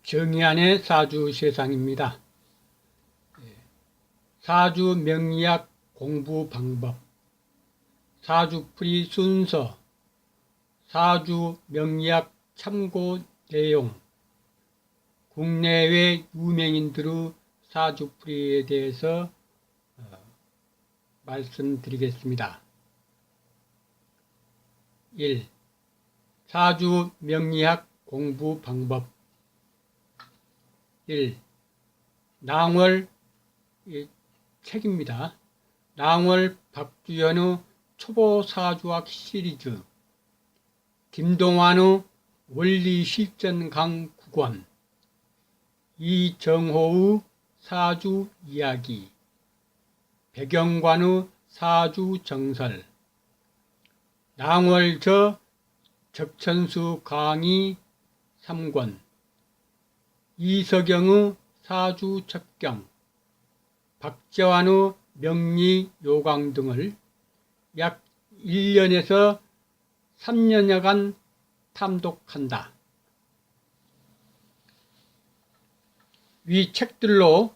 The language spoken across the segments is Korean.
정의안의 사주 세상입니다. 사주 명리학 공부 방법, 사주풀이 순서, 사주 명리학 참고 내용, 국내외 유명인들의 사주풀이에 대해서 말씀드리겠습니다. 1. 사주 명리학 공부 방법. 1. 낭월 책입니다. 낭월 박주현의 초보사주학 시리즈, 김동완의 원리실전 강 9권, 이정호의 사주 이야기, 백영관의 사주 정설, 낭월저 적천수 강의 3권, 이석영의 사주 첩경, 박재환의 명리 요강 등을 약 1년에서 3년여간 탐독한다. 위 책들로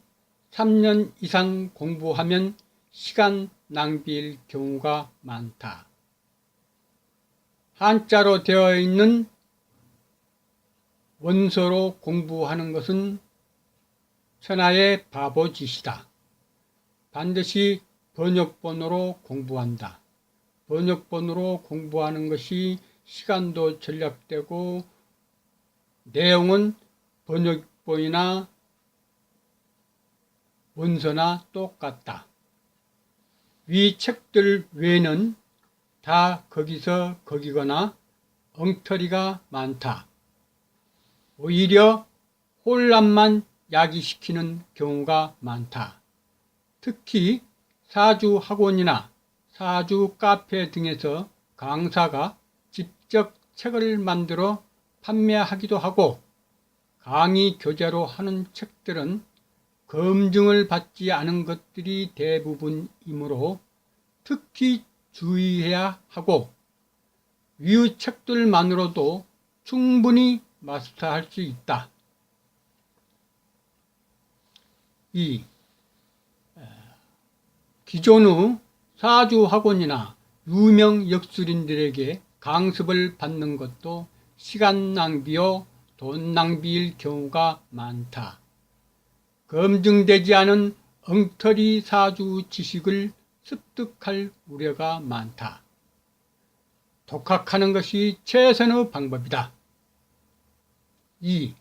3년 이상 공부하면 시간 낭비일 경우가 많다. 한자로 되어 있는 원서로 공부하는 것은 천하의 바보짓이다. 반드시 번역본으로 공부한다. 번역본으로 공부하는 것이 시간도 절약되고 내용은 번역본이나 원서나 똑같다. 위 책들 외에는 다 거기서 거기거나 엉터리가 많다. 오히려 혼란만 야기시키는 경우가 많다. 특히 사주학원이나 사주 카페 등에서 강사가 직접 책을 만들어 판매하기도 하고, 강의 교재로 하는 책들은 검증을 받지 않은 것들이 대부분이므로 특히 주의해야 하고, 위의 책들만으로도 충분히 마스터할 수 있다. 2. 기존의 사주학원이나 유명 역술인들에게 강습을 받는 것도 시간 낭비요 돈 낭비일 경우가 많다. 검증되지 않은 엉터리 사주 지식을 습득할 우려가 많다. 독학하는 것이 최선의 방법이다. 2.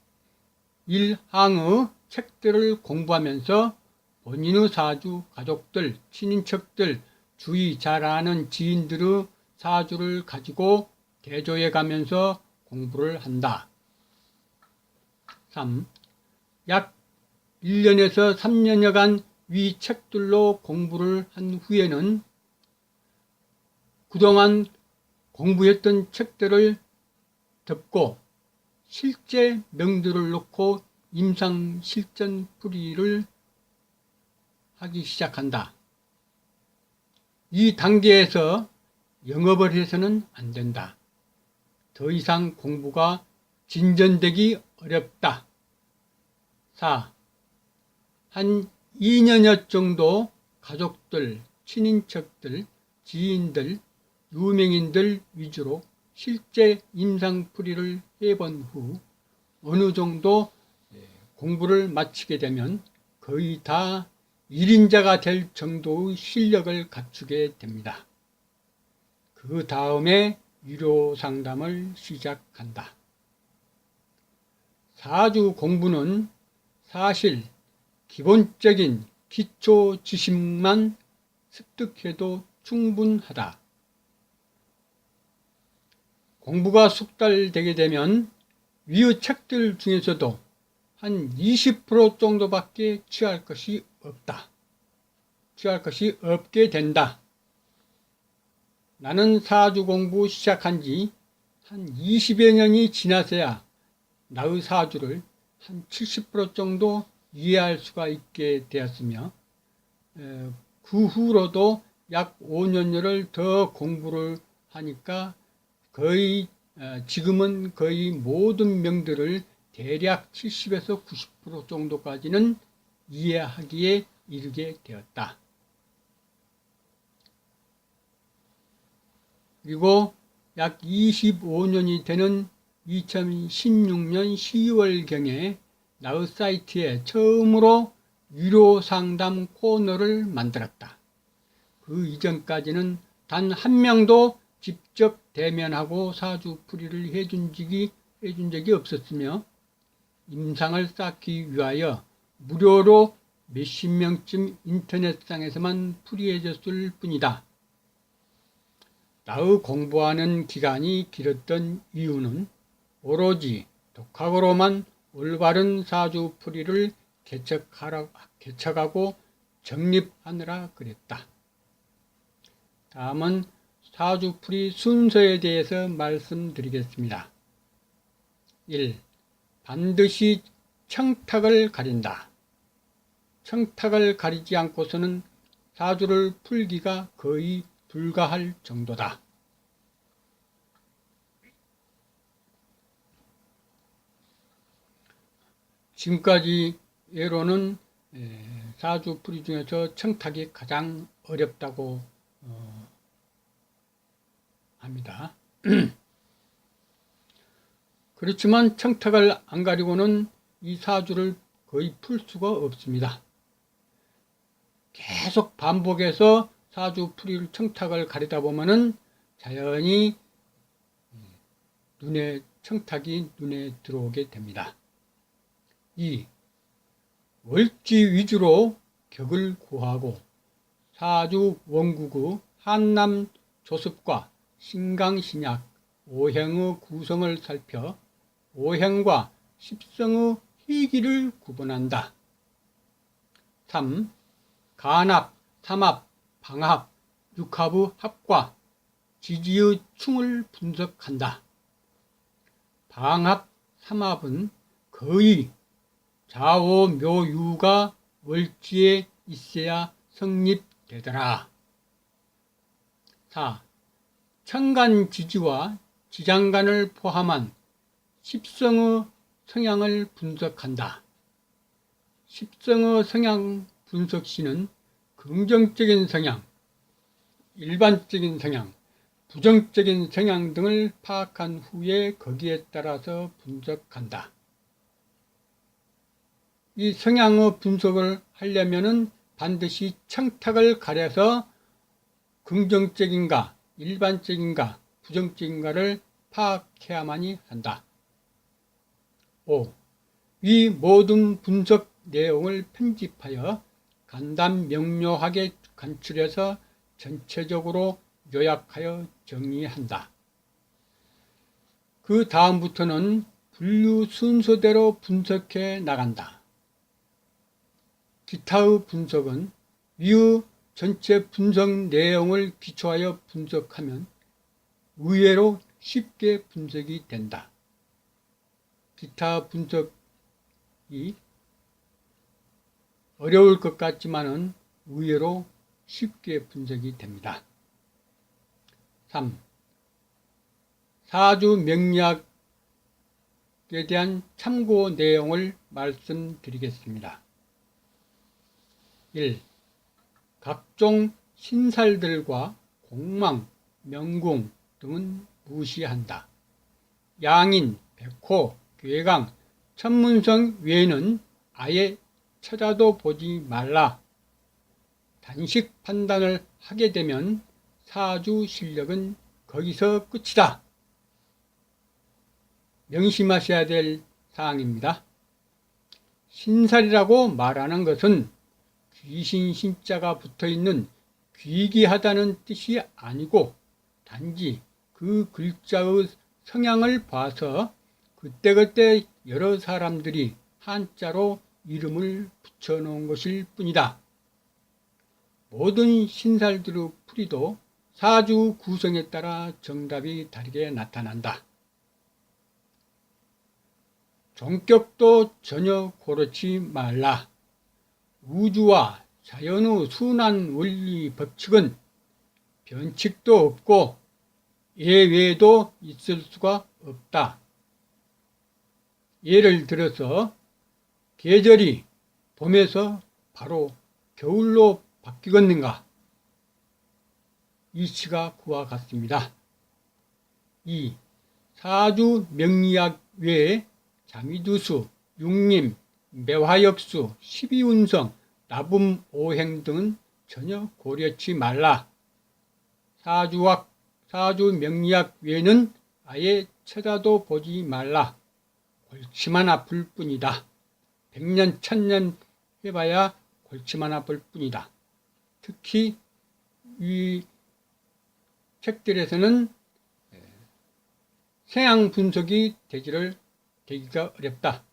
일항의 책들을 공부하면서 본인의 사주, 가족들, 친인척들, 주위 잘 아는 지인들의 사주를 가지고 대조해 가면서 공부를 한다. 3. 약 1년에서 3년여간 위 책들로 공부를 한 후에는 그동안 공부했던 책들을 덮고 실제 명들을 놓고 임상실전풀이를 하기 시작한다. 이 단계에서 영업을 해서는 안 된다. 더 이상 공부가 진전되기 어렵다. 4. 한 2년여 정도 가족들, 친인척들, 지인들, 유명인들 위주로 실제 임상풀이를 해본 후 어느 정도 공부를 마치게 되면 거의 다 1인자가 될 정도의 실력을 갖추게 됩니다. 그 다음에 유료 상담을 시작한다. 사주 공부는 사실 기본적인 기초 지식만 습득해도 충분하다. 공부가 숙달되게 되면 위의 책들 중에서도 한 20% 정도밖에 취할 것이 없다. 취할 것이 없게 된다. 나는 사주 공부 시작한 지 한 20여 년이 지나서야 나의 사주를 한 70% 정도 이해할 수가 있게 되었으며, 그 후로도 약 5년여를 더 공부를 하니까 지금은 거의 모든 명들을 대략 70에서 90% 정도까지는 이해하기에 이르게 되었다. 그리고 약 25년이 되는 2016년 12월경에 나의 사이트에 처음으로 유료 상담 코너를 만들었다. 그 이전까지는 단 한 명도 직접 대면하고 사주풀이를 해준 적이 없었으며 임상을 쌓기 위하여 무료로 몇십 명쯤 인터넷상에서만 풀이해줬을 뿐이다. 나의 공부하는 기간이 길었던 이유는 오로지 독학으로만 올바른 사주풀이를 개척하고 정립하느라 그랬다. 다음은 사주풀이 순서에 대해서 말씀드리겠습니다. 1. 반드시 청탁을 가린다. 청탁을 가리지 않고서는 사주를 풀기가 거의 불가할 정도다. 지금까지 예로는 사주풀이 중에서 청탁이 가장 어렵다고 합니다. 그렇지만 청탁을 안 가리고는 이 사주를 거의 풀 수가 없습니다. 계속 반복해서 사주풀이를 청탁을 가리다 보면은 자연히 청탁이 눈에 들어오게 됩니다. 2. 월지 위주로 격을 구하고 사주 원국의 한남 조습과 신강신약, 오행의 구성을 살펴 오행과 십성의 희기를 구분한다. 3. 간합, 삼합, 방합, 육합의 합과 지지의 충을 분석한다. 방합, 삼합은 거의 좌오묘유가 월지에 있어야 성립되더라. 4. 천간지지와 지장간을 포함한 십성의 성향을 분석한다. 십성의 성향 분석시는 긍정적인 성향, 일반적인 성향, 부정적인 성향 등을 파악한 후에 거기에 따라서 분석한다. 이 성향의 분석을 하려면은 반드시 청탁을 가려서 긍정적인가, 일반적인가, 부정적인가를 파악해야만이 한다. 5. 이 모든 분석 내용을 편집하여 간단 명료하게 간추려서 전체적으로 요약하여 정리한다. 그 다음부터는 분류 순서대로 분석해 나간다. 기타의 분석은 위의 전체 분석 내용을 기초하여 분석하면 의외로 쉽게 분석이 된다. 기타 분석이 어려울 것 같지만은 의외로 쉽게 분석이 됩니다. 3. 사주 명리학에 대한 참고 내용을 말씀드리겠습니다. 1. 각종 신살들과 공망, 명궁 등은 무시한다. 양인, 백호, 괴강, 천문성 외에는 아예 찾아도 보지 말라. 단식 판단을 하게 되면 사주 실력은 거기서 끝이다. 명심하셔야 될 사항입니다. 신살이라고 말하는 것은 귀신 신자가 붙어있는 귀기하다는 뜻이 아니고 단지 그 글자의 성향을 봐서 그때그때 여러 사람들이 한자로 이름을 붙여놓은 것일 뿐이다. 모든 신살들의 풀이도 사주 구성에 따라 정답이 다르게 나타난다. 종격도 전혀 고르지 말라. 우주와 자연의 순환 원리 법칙은 변칙도 없고 예외도 있을 수가 없다. 예를 들어서 계절이 봄에서 바로 겨울로 바뀌겠는가? 이 시가 그와 같습니다. 2. 사주 명리학 외에 자미두수, 육림, 매화역수, 십이운성, 나붐오행 등은 전혀 고려치 말라. 사주 명리학 외에는 아예 쳐다도 보지 말라. 골치만 아플 뿐이다. 100년, 1000년 해봐야 골치만 아플 뿐이다. 특히 이 책들에서는 생양 분석이 되기가 어렵다.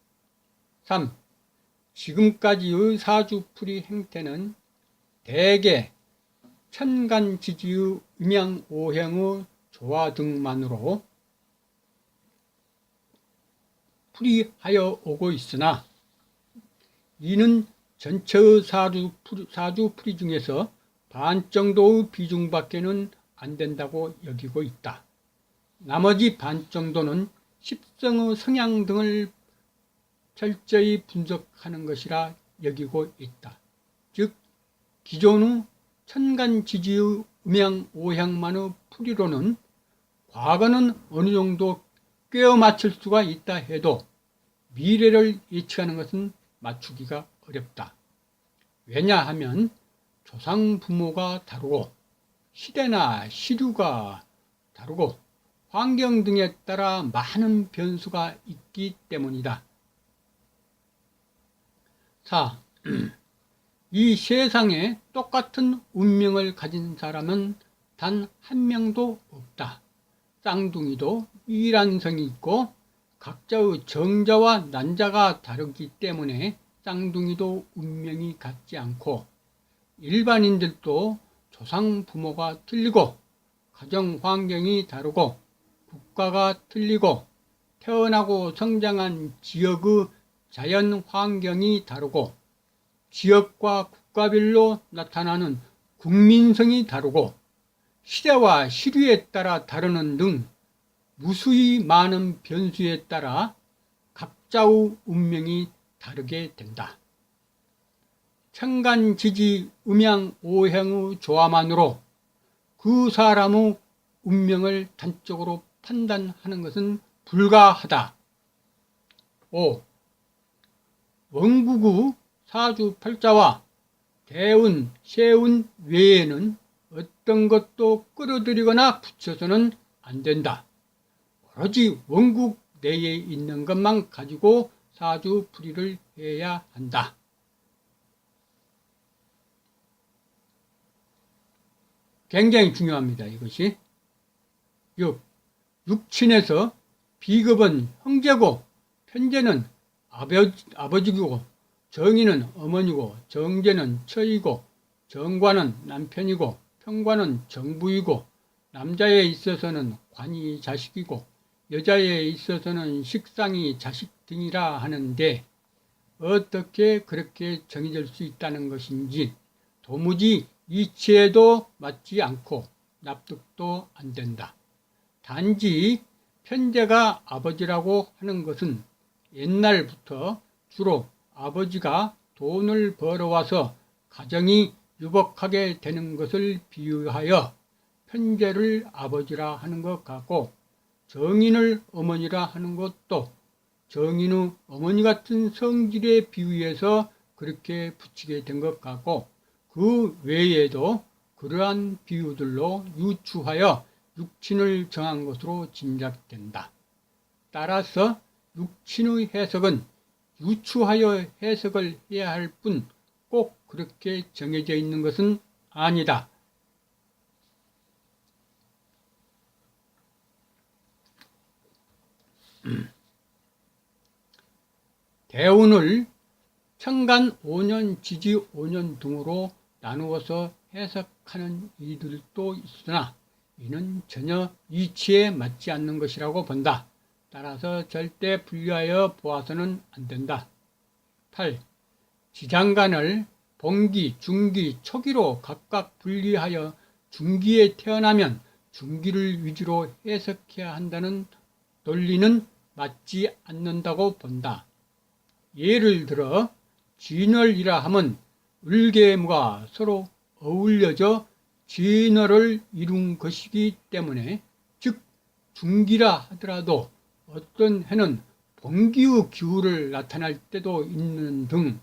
3. 지금까지의 사주풀이 행태는 대개 천간지지의 음양오행의 조화 등만으로 풀이하여 오고 있으나 이는 전체의 사주풀이 중에서 반 정도의 비중밖에는 안 된다고 여기고 있다. 나머지 반 정도는 십성의 성향 등을 철저히 분석하는 것이라 여기고 있다. 즉 기존의 천간지지의 음양오행만의 풀이로는 과거는 어느 정도 꿰어 맞출 수가 있다 해도 미래를 예측하는 것은 맞추기가 어렵다. 왜냐하면 조상 부모가 다르고 시대나 시류가 다르고 환경 등에 따라 많은 변수가 있기 때문이다. 4. 이 세상에 똑같은 운명을 가진 사람은 단 한 명도 없다. 쌍둥이도 유일한 성이 있고 각자의 정자와 난자가 다르기 때문에 쌍둥이도 운명이 같지 않고 일반인들도 조상 부모가 틀리고 가정 환경이 다르고 국가가 틀리고 태어나고 성장한 지역의 자연 환경이 다르고 지역과 국가별로 나타나는 국민성이 다르고 시대와 시류에 따라 다르는 등 무수히 많은 변수에 따라 각자의 운명이 다르게 된다. 천간지지 음양오행의 조화만으로 그 사람의 운명을 단적으로 판단하는 것은 불가하다. 5. 원국의 사주팔자와 대운, 세운 외에는 어떤 것도 끌어들이거나 붙여서는 안 된다. 오로지 원국 내에 있는 것만 가지고 사주풀이를 해야 한다. 굉장히 중요합니다. 이것이. 6. 육친에서 비급은 형제고 편제는 아버지고 정의는 어머니고 정제는 처이고 정관은 남편이고 편관은 정부이고 남자에 있어서는 관이 자식이고 여자에 있어서는 식상이 자식 등이라 하는데 어떻게 그렇게 정해질 수 있다는 것인지 도무지 이치에도 맞지 않고 납득도 안 된다. 단지 편제가 아버지라고 하는 것은 옛날부터 주로 아버지가 돈을 벌어와서 가정이 유복하게 되는 것을 비유하여 편제를 아버지라 하는 것 같고 정인을 어머니라 하는 것도 정인의 어머니 같은 성질에 비유해서 그렇게 붙이게 된 것 같고 그 외에도 그러한 비유들로 유추하여 육친을 정한 것으로 짐작된다. 따라서 육친의 해석은 유추하여 해석을 해야 할 뿐 꼭 그렇게 정해져 있는 것은 아니다. 대운을 천간 5년, 지지 5년 등으로 나누어서 해석하는 이들도 있으나 이는 전혀 이치에 맞지 않는 것이라고 본다. 따라서 절대 분리하여 보아서는 안 된다. 8. 지장간을 본기, 중기, 초기로 각각 분리하여 중기에 태어나면 중기를 위주로 해석해야 한다는 논리는 맞지 않는다고 본다. 예를 들어 진월이라 함은 을계무가 서로 어울려져 진월을 이룬 것이기 때문에, 즉 중기라 하더라도 어떤 해는 번기의 기후를 나타날 때도 있는 등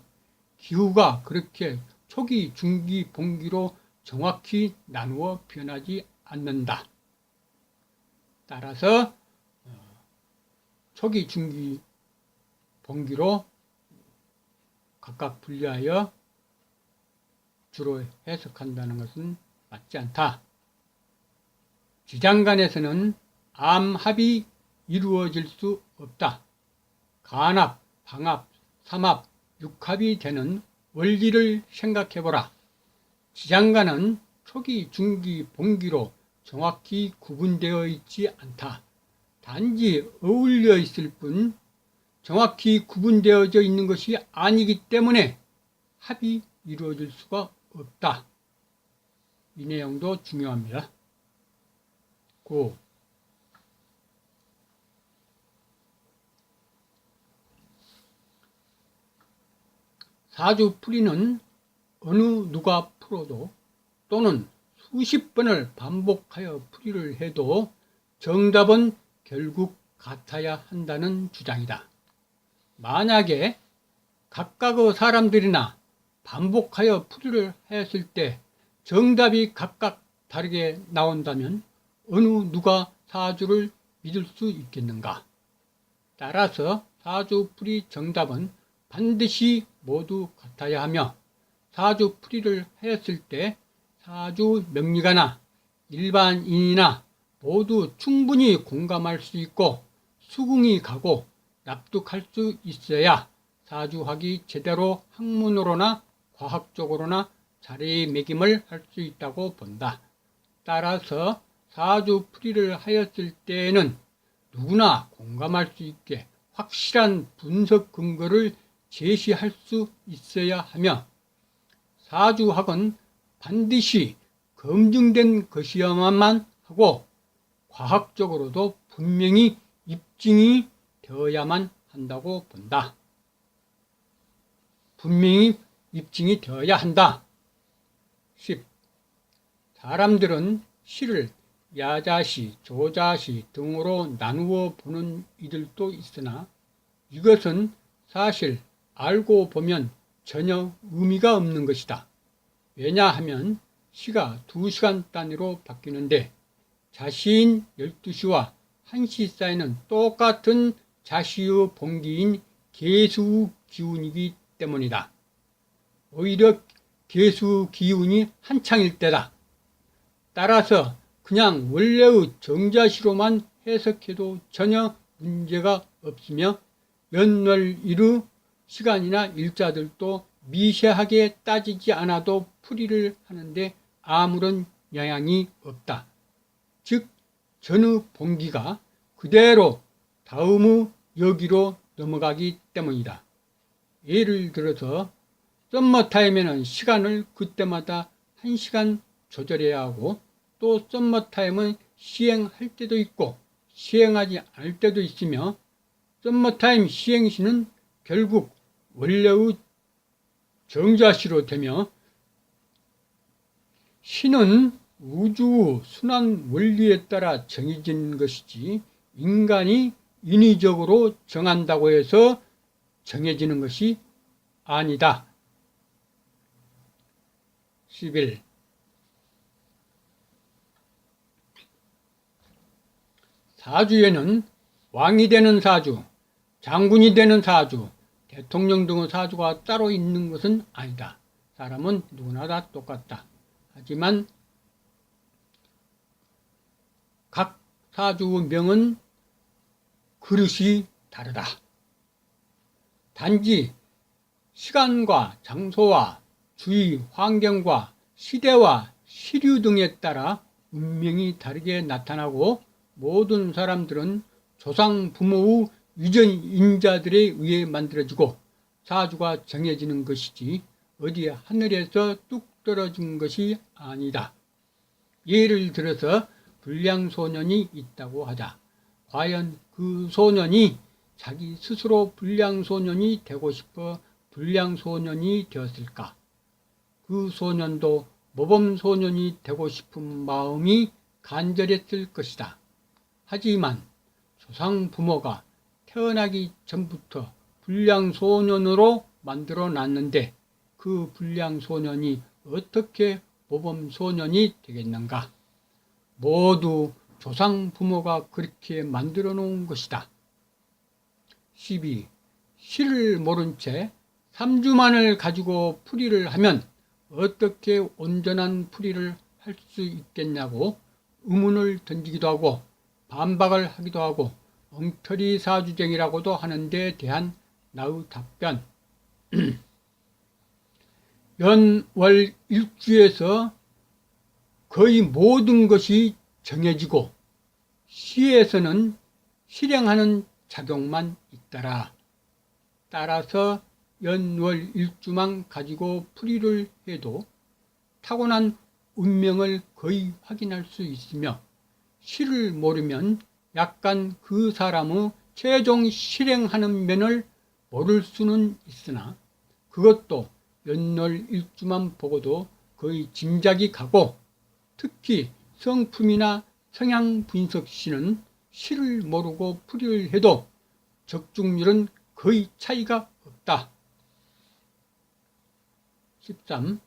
기후가 그렇게 초기, 중기, 번기로 정확히 나누어 변하지 않는다. 따라서 초기, 중기, 번기로 각각 분리하여 주로 해석한다는 것은 맞지 않다. 지장간에서는 암합이 이루어질 수 없다. 간합, 방합, 삼합, 육합이 되는 원리를 생각해보라. 지장간은 초기, 중기, 번기로 정확히 구분되어 있지 않다. 단지 어울려 있을 뿐 정확히 구분되어져 있는 것이 아니기 때문에 합이 이루어질 수가 없다. 이 내용도 중요합니다. 9. 사주풀이는 어느 누가 풀어도 또는 수십 번을 반복하여 풀이를 해도 정답은 결국 같아야 한다는 주장이다. 만약에 각각의 사람들이나 반복하여 풀이를 했을 때 정답이 각각 다르게 나온다면 어느 누가 사주를 믿을 수 있겠는가? 따라서 사주풀이 정답은 반드시 모두 같아야 하며, 사주풀이를 했을 때 사주 명리가나 일반인이나 모두 충분히 공감할 수 있고 수긍이 가고 납득할 수 있어야 사주학이 제대로 학문으로나 과학적으로나 자리매김을 할 수 있다고 본다. 따라서 사주풀이를 하였을 때에는 누구나 공감할 수 있게 확실한 분석 근거를 제시할 수 있어야 하며, 사주학은 반드시 검증된 것이어야만 하고 과학적으로도 분명히 입증이 되어야만 한다고 본다. 분명히 입증이 되어야 한다. 10. 사람들은 시를 야자시, 조자시 등으로 나누어 보는 이들도 있으나 이것은 사실 알고 보면 전혀 의미가 없는 것이다. 왜냐하면 시가 2시간 단위로 바뀌는데 자시인 12시와 1시 사이는 똑같은 자시의 번기인 계수 기운이기 때문이다. 오히려 계수 기운이 한창일 때다. 따라서 그냥 원래의 정자시로만 해석해도 전혀 문제가 없으며 연월일의 시간이나 일자들도 미세하게 따지지 않아도 풀이를 하는데 아무런 영향이 없다. 즉 전의 번기가 그대로 다음의 여기로 넘어가기 때문이다. 예를 들어서 썸머타임에는 시간을 그때마다 1시간 조절해야 하고, 또 썸머타임은 시행할 때도 있고 시행하지 않을 때도 있으며, 썸머타임 시행시는 결국 원래의 정자시로 되며, 시는 우주 순환 원리에 따라 정해진 것이지 인간이 인위적으로 정한다고 해서 정해지는 것이 아니다. 11. 사주에는 왕이 되는 사주, 장군이 되는 사주, 대통령 등의 사주가 따로 있는 것은 아니다. 사람은 누구나 다 똑같다. 하지만 각 사주의 명은 그릇이 다르다. 단지 시간과 장소와 주위 환경과 시대와 시류 등에 따라 운명이 다르게 나타나고, 모든 사람들은 조상 부모의 유전 인자들에 의해 만들어지고 사주가 정해지는 것이지 어디 하늘에서 뚝 떨어진 것이 아니다. 예를 들어서 불량 소년이 있다고 하자. 과연 그 소년이 자기 스스로 불량소년이 되고 싶어 불량소년이 되었을까? 그 소년도 모범소년이 되고 싶은 마음이 간절했을 것이다. 하지만 조상 부모가 태어나기 전부터 불량소년으로 만들어 놨는데 그 불량소년이 어떻게 모범소년이 되겠는가? 모두 조상 부모가 그렇게 만들어 놓은 것이다. 12. 실을 모른 채 3주만을 가지고 풀이를 하면 어떻게 온전한 풀이를 할 수 있겠냐고 의문을 던지기도 하고 반박을 하기도 하고 엉터리 사주쟁이라고도 하는 데 대한 나의 답변. 연월 일주에서 거의 모든 것이 정해지고 시에서는 실행하는 작용만 있더라. 따라서 연월 일주만 가지고 풀이를 해도 타고난 운명을 거의 확인할 수 있으며 시를 모르면 약간 그 사람의 최종 실행하는 면을 모를 수는 있으나 그것도 연월 일주만 보고도 거의 짐작이 가고 특히 성품이나 성향 분석 시는 시를 모르고 풀이를 해도 적중률은 거의 차이가 없다. 13.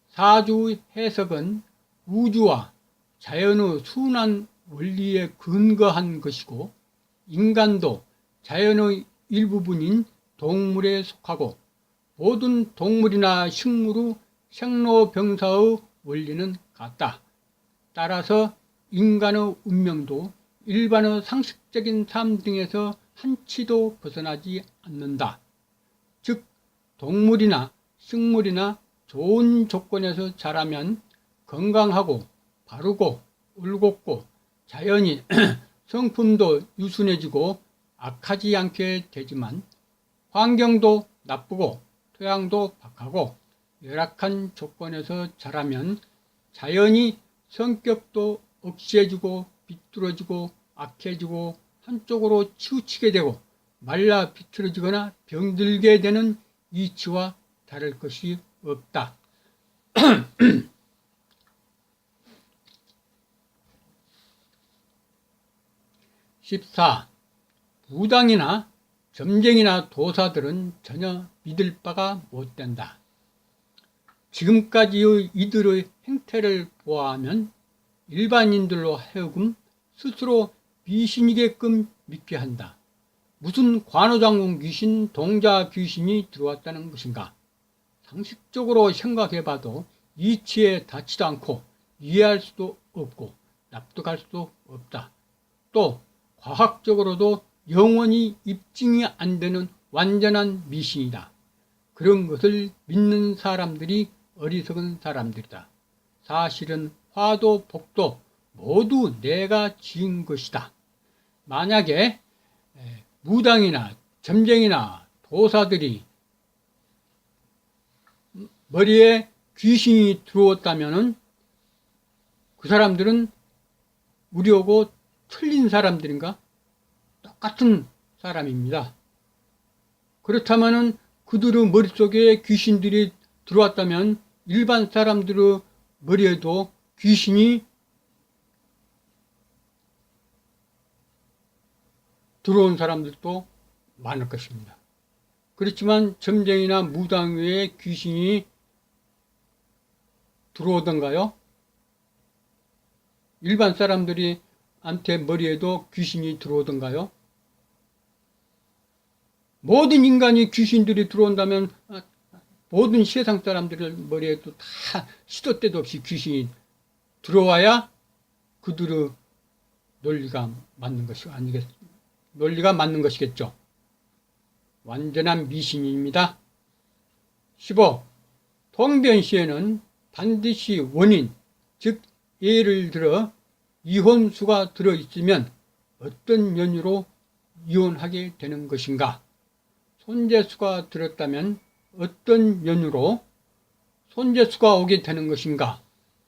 사주 해석은 우주와 자연의 순환 원리에 근거한 것이고 인간도 자연의 일부분인 동물에 속하고 모든 동물이나 식물의 생로병사의 원리는 같다. 따라서 인간의 운명도 일반의 상식적인 삶 등에서 한치도 벗어나지 않는다. 즉 동물이나 식물이나 좋은 조건에서 자라면 건강하고 바르고 올곧고 자연히 성품도 유순해지고 악하지 않게 되지만 환경도 나쁘고 토양도 박하고 열악한 조건에서 자라면 자연히 성격도 억세지고 비뚤어지고 악해지고 한쪽으로 치우치게 되고 말라 비틀어지거나 병들게 되는 이치와 다를 것이 없다. 14. 무당이나 점쟁이나 도사들은 전혀 믿을 바가 못 된다. 지금까지의 이들의 행태를 보아하면 일반인들로 하여금 스스로 미신이게끔 믿게 한다. 무슨 관우장군 귀신, 동자 귀신이 들어왔다는 것인가? 상식적으로 생각해봐도 이치에 닿지도 않고 이해할 수도 없고 납득할 수도 없다. 또 과학적으로도 영원히 입증이 안 되는 완전한 미신이다. 그런 것을 믿는 사람들이 어리석은 사람들이다. 사실은 화도 복도 모두 내가 지은 것이다. 만약에 무당이나 점쟁이나 도사들이 머리에 귀신이 들어왔다면 그 사람들은 우리하고 틀린 사람들인가? 똑같은 사람입니다. 그렇다면 그들의 머릿속에 귀신들이 들어왔다면 일반 사람들의 머리에도 귀신이 들어온 사람들도 많을 것입니다. 그렇지만 점쟁이나 무당 외에 귀신이 들어오던가요? 일반 사람들이 한테 머리에도 귀신이 들어오던가요? 모든 인간이 귀신들이 들어온다면 모든 세상 사람들의 머리에도 다 시도 때도 없이 귀신이 들어와야 그들의 논리가 맞는 것이 아니겠습니까? 논리가 맞는 것이겠죠. 완전한 미신입니다. 15. 통변시에는 반드시 원인, 즉 예를 들어 이혼수가 들어있으면 어떤 연유로 이혼하게 되는 것인가? 손재수가 들었다면 어떤 연유로 손재수가 오게 되는 것인가?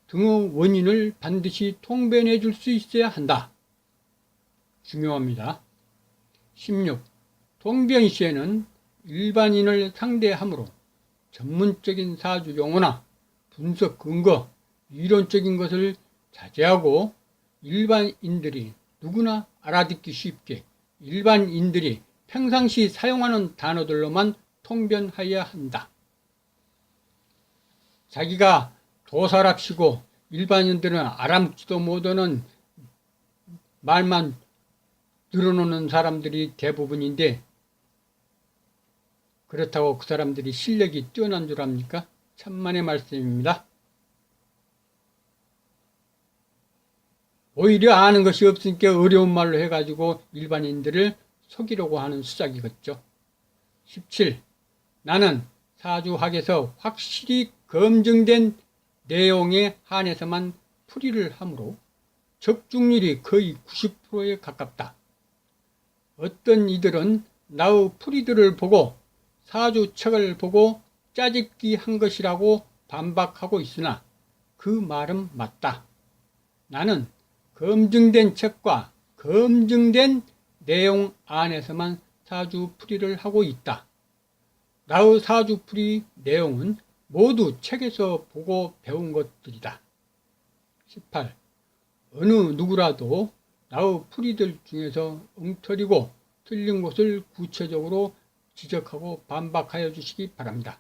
등의 원인을 반드시 통변해 줄 수 있어야 한다. 중요합니다. 16. 통변시에는 일반인을 상대하므로 전문적인 사주 용어나 분석 근거, 이론적인 것을 자제하고 일반인들이 누구나 알아듣기 쉽게 일반인들이 평상시 사용하는 단어들로만 통변하여야 한다. 자기가 도사랍시고 일반인들은 알아먹지도 못하는 말만 늘어놓는 사람들이 대부분인데 그렇다고 그 사람들이 실력이 뛰어난 줄 압니까? 천만의 말씀입니다. 오히려 아는 것이 없으니까 어려운 말로 해가지고 일반인들을 속이려고 하는 수작이겠죠. 17. 나는 사주학에서 확실히 검증된 내용에 한해서만 풀이를 하므로 적중률이 거의 90%에 가깝다. 어떤 이들은 나의 풀이들을 보고 사주책을 보고 짜집기 한 것이라고 반박하고 있으나 그 말은 맞다. 나는 검증된 책과 검증된 내용 안에서만 사주풀이를 하고 있다. 나의 사주풀이 내용은 모두 책에서 보고 배운 것들이다. 18. 어느 누구라도 나의 풀이들 중에서 엉터리고 틀린 것을 구체적으로 지적하고 반박하여 주시기 바랍니다.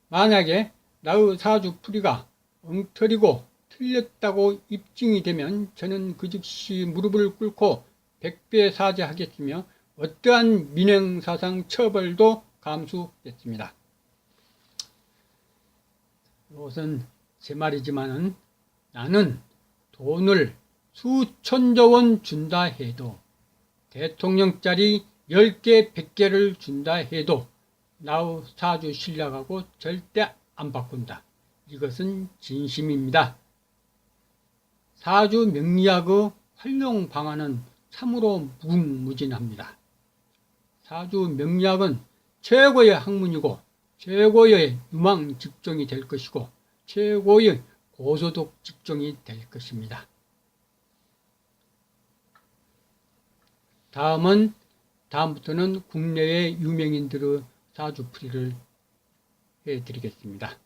만약에 나의 사주풀이가 엉터리고 틀렸다고 입증이 되면 저는 그 즉시 무릎을 꿇고 백배사죄하겠으며 어떠한 민형사상 처벌도 감수했습니다. 이것은 제 말이지만은 나는 돈을 수천조 원 준다 해도 대통령짜리 10개, 100개를 준다 해도 나의 사주 신략하고 절대 안 바꾼다. 이것은 진심입니다. 사주 명리학의 활용 방안은 참으로 무궁무진합니다. 사주 명리학은 최고의 학문이고 최고의 유망 직종이 될 것이고 최고의 고소득 직종이 될 것입니다. 다음부터는 국내의 유명인들의 사주풀이를 해드리겠습니다.